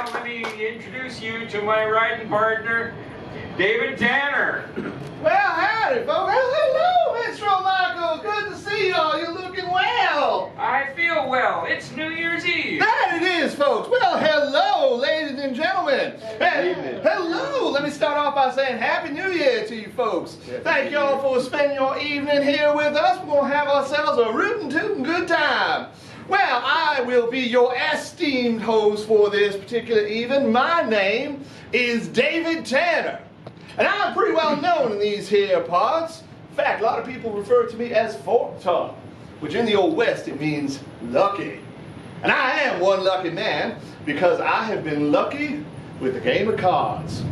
Now let me introduce you to my riding partner, David Tanner. Well, howdy, folks. Well, hello, Mr. Michael. Good to see y'all. You're looking well. I feel well. It's New Year's Eve. That it is, folks. Well, hello, ladies and gentlemen. And hello. Let me start off by saying Happy New Year to you folks. Thank y'all for spending your evening here with us. We're going to have ourselves a rootin' tootin' good time. Well, I will be your esteemed host for this particular evening. My name is David Tanner. And I'm pretty well known in these here parts. In fact, a lot of people refer to me as Fork Tongue, which in the Old West it means lucky. And I am one lucky man because I have been lucky with a game of cards.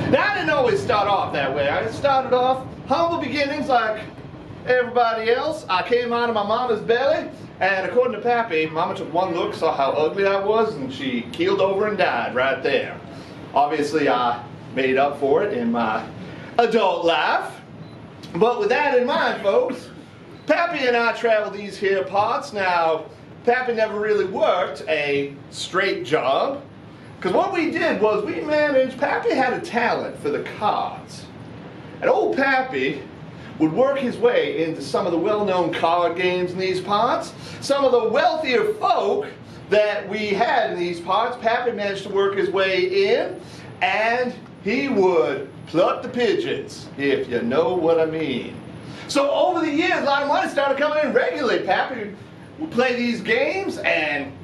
Now, I didn't always start off that way. I started off humble beginnings like everybody else. I came out of my mama's belly, and according to Pappy, Mama took one look, saw how ugly I was, and she keeled over and died right there. Obviously, I made up for it in my adult life. But with that in mind, folks, Pappy and I travel these here parts. Now, Pappy never really worked a straight job, because what we did was we managed, Pappy had a talent for the cards. And old Pappy would work his way into some of the well-known card games in these parts. Some of the wealthier folk that we had in these parts, Pappy managed to work his way in, and he would pluck the pigeons, if you know what I mean. So over the years, a lot of money started coming in regularly. Pappy would play these games and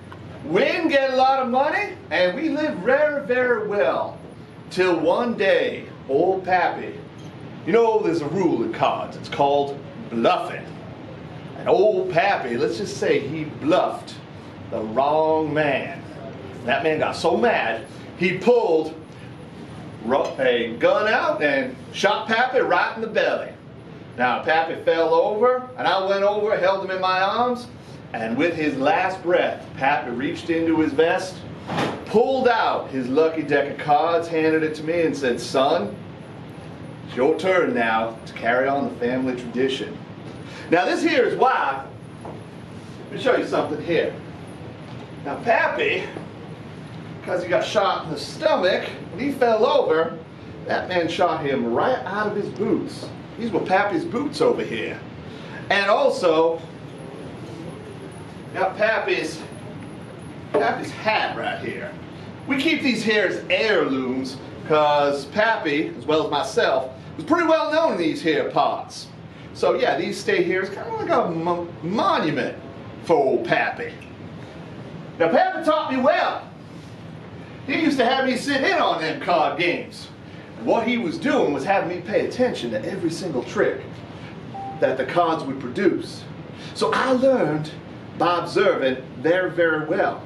win, get a lot of money, and we lived very, very well. Till one day, old Pappy, you know, there's a rule in cards. It's called bluffing. And old Pappy, let's just say he bluffed the wrong man. That man got so mad, he pulled a gun out and shot Pappy right in the belly. Now, Pappy fell over, and I went over, held him in my arms, and with his last breath, Pappy reached into his vest, pulled out his lucky deck of cards, handed it to me, and said, "Son, it's your turn now to carry on the family tradition." Now, this here is why. Let me show you something here. Now, Pappy, because he got shot in the stomach, when he fell over, that man shot him right out of his boots. These were Pappy's boots over here. And also, got Pappy's hat right here. We keep these here as heirlooms because Pappy, as well as myself, was pretty well known in these here parts. So yeah, these stay here as kind of like a monument for old Pappy. Now, Pappy taught me well. He used to have me sit in on them card games. And what he was doing was having me pay attention to every single trick that the cards would produce. So I learned by observing very, very well.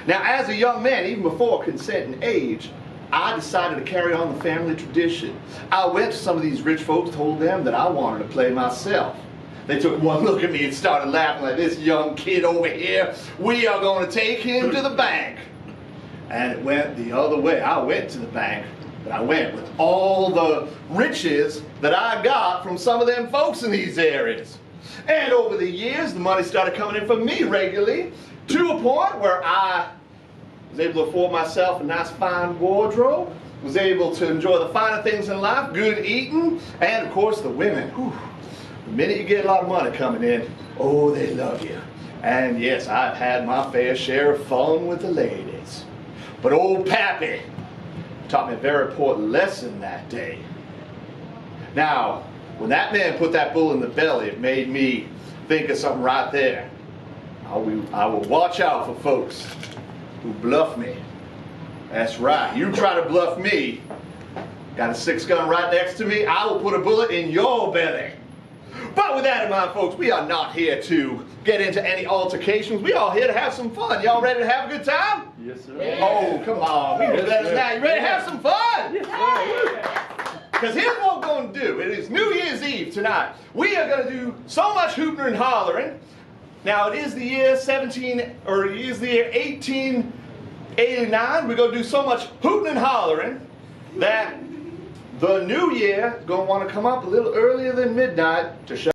Now, as a young man, even before consenting age, I decided to carry on the family tradition. I went to some of these rich folks, told them that I wanted to play myself. They took one look at me and started laughing like, "This young kid over here, we are going to take him to the bank." And it went the other way. I went to the bank, but I went with all the riches that I got from some of them folks in these areas. And over the years, the money started coming in for me regularly, to a point where I was able to afford myself a nice fine wardrobe, was able to enjoy the finer things in life, good eating, and of course the women. Whew. The minute you get a lot of money coming in, oh, they love you. And yes, I've had my fair share of fun with the ladies. But old Pappy taught me a very important lesson that day. Now, when that man put that bull in the belly, it made me think of something right there. I will watch out for folks who bluff me. That's right. You try to bluff me, got a 6-gun right next to me, I will put a bullet in your belly. But with that in mind, folks, we are not here to get into any altercations. We are here to have some fun. Y'all ready to have a good time? Yes, sir. Yeah. Oh, come on. We can do better than that. You ready to have some fun? Yes, sir. Because here's what we're going to do. It is New Year's Eve tonight. We are going to do so much hooting and hollering. Now, it is the year 1889. We're going to do so much hooting and hollering that the new year is going to want to come up a little earlier than midnight to show